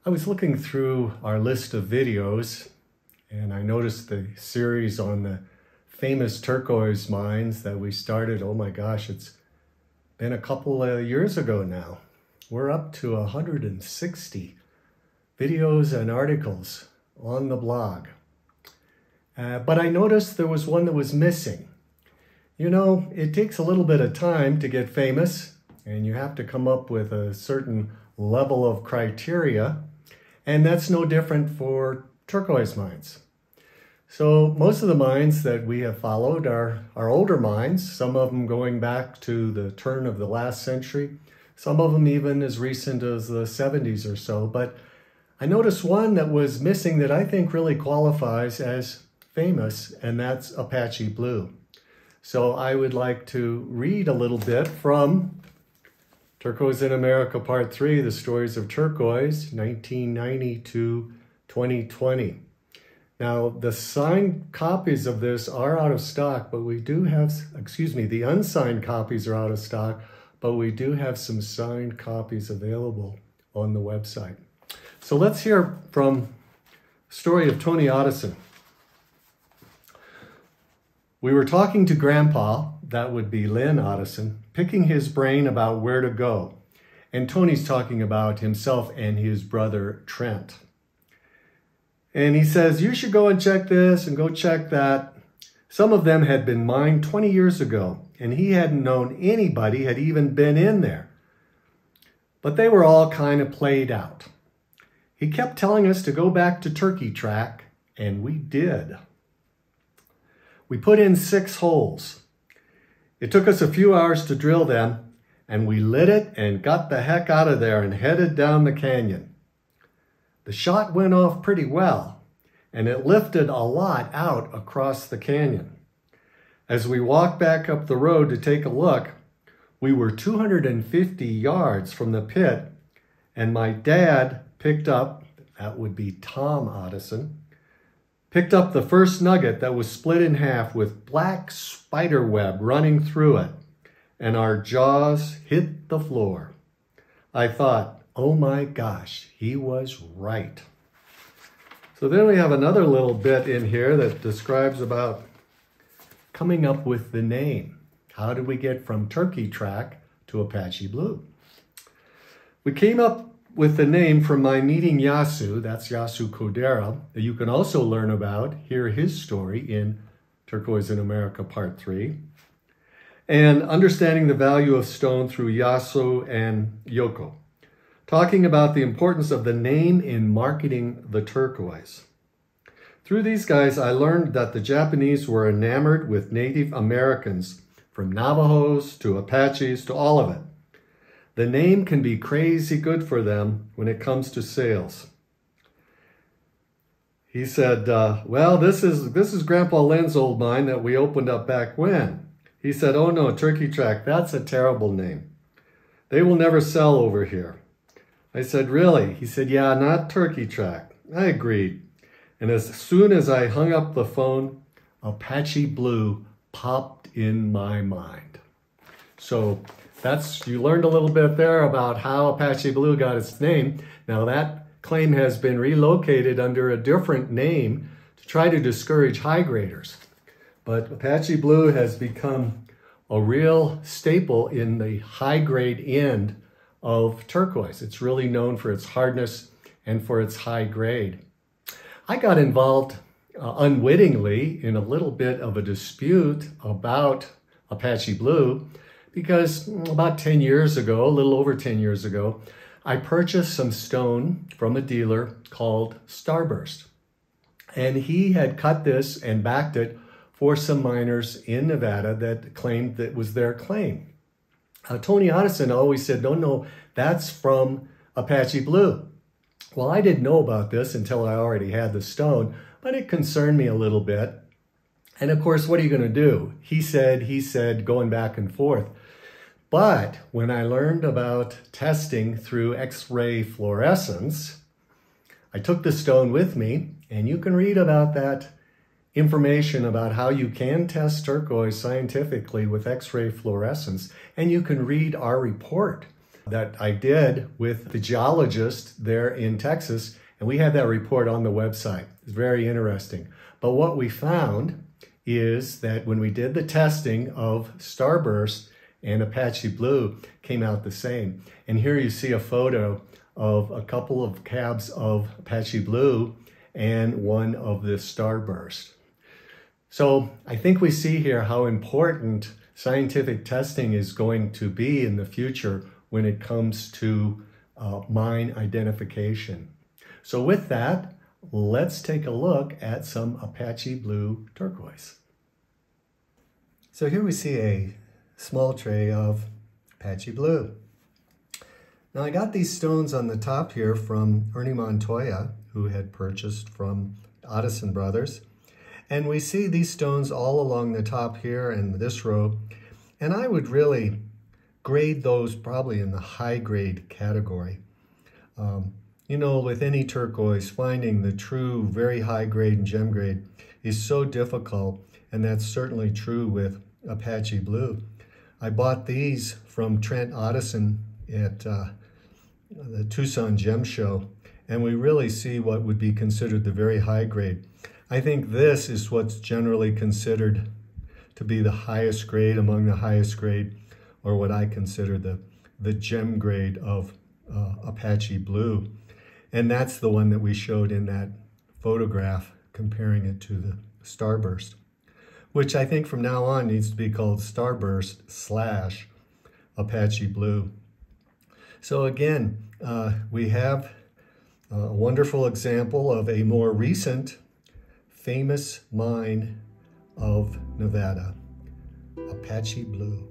I was looking through our list of videos and I noticed the series on the famous turquoise mines that we started. Oh my gosh, it's been a couple of years ago now. We're up to 160 videos and articles on the blog. But I noticed there was one that was missing. You know, it takes a little bit of time to get famous, and you have to come up with a certain level of criteria, and that's no different for turquoise mines. So most of the mines that we have followed are older mines, some of them going back to the turn of the last century, some of them even as recent as the 70s or so. But I noticed one that was missing that I think really qualifies as famous, and that's Apache Blue. So I would like to read a little bit from Turquoise in America Part 3, The Stories of Turquoise, 1990 to 2020. Now, the signed copies of this are out of stock, but we do have, the unsigned copies are out of stock, but we do have some signed copies available on the website. So let's hear from the story of Tony Otteson. We were talking to Grandpa, that would be Lynn Otteson, picking his brain about where to go. And Tony's talking about himself and his brother Trent. And he says, you should go and check this and go check that. Some of them had been mined 20 years ago, and he hadn't known anybody had even been in there. But they were all kind of played out. He kept telling us to go back to Turkey Track, and we did. We put in 6 holes. It took us a few hours to drill them, and we lit it and got the heck out of there and headed down the canyon. The shot went off pretty well, and it lifted a lot out across the canyon. As we walked back up the road to take a look, we were 250 yards from the pit, and my dad picked up, that would be Tom Otteson, picked up the first nugget that was split in half with black spider web running through it, and our jaws hit the floor. I thought, oh my gosh, he was right. So then we have another little bit in here that describes about coming up with the name. How did we get from Turkey Track to Apache Blue? We came up with the name from my meeting Yasu, that's Yasu Kodera, that you can also learn about, hear his story in Turquoise in America Part 3, and understanding the value of stone through Yasu and Yoko, talking about the importance of the name in marketing the turquoise. Through these guys, I learned that the Japanese were enamored with Native Americans, from Navajos to Apaches to all of it. The name can be crazy good for them when it comes to sales. He said, well, this is Grandpa Lynn's old mine that we opened up back when. He said, oh no, Turkey Track, that's a terrible name. They will never sell over here. I said, really? He said, yeah, not Turkey Track. I agreed. And as soon as I hung up the phone, Apache Blue popped in my mind. So you learned a little bit there about how Apache Blue got its name. Now that claim has been relocated under a different name to try to discourage high graders. But Apache Blue has become a real staple in the high grade end of turquoise. It's really known for its hardness and for its high grade. I got involved unwittingly in a little bit of a dispute about Apache Blue because about 10 years ago, a little over 10 years ago, I purchased some stone from a dealer called Starburst. And he had cut this and backed it for some miners in Nevada that claimed that was their claim. Tony Otteson always said, no, that's from Apache Blue. Well, I didn't know about this until I already had the stone, but it concerned me a little bit. And of course, what are you going to do? He said, going back and forth. But when I learned about testing through X-ray fluorescence, I took the stone with me, and you can read about that information about how you can test turquoise scientifically with X-ray fluorescence, and you can read our report that I did with the geologist there in Texas, and we had that report on the website. It's very interesting. But what we found is that when we did the testing of Starburst and Apache Blue, came out the same. And here you see a photo of a couple of cabs of Apache Blue and one of the Starburst. So I think we see here how important scientific testing is going to be in the future when it comes to mine identification. So with that, let's take a look at some Apache Blue turquoise. So here we see a small tray of Apache Blue. Now I got these stones on the top here from Ernie Montoya, who had purchased from Otteson Brothers. And we see these stones all along the top here and this row. And I would really grade those probably in the high grade category. You know, with any turquoise, finding the true very high grade and gem grade is so difficult, and that's certainly true with Apache Blue. I bought these from Trent Otteson at the Tucson Gem Show, and we really see what would be considered the very high grade. I think this is what's generally considered to be the highest grade among the highest grade, or what I consider the gem grade of Apache Blue. And that's the one that we showed in that photograph, comparing it to the Starburst, which I think from now on needs to be called Starburst / Apache Blue. So again, we have a wonderful example of a more recent famous mine of Nevada, Apache Blue.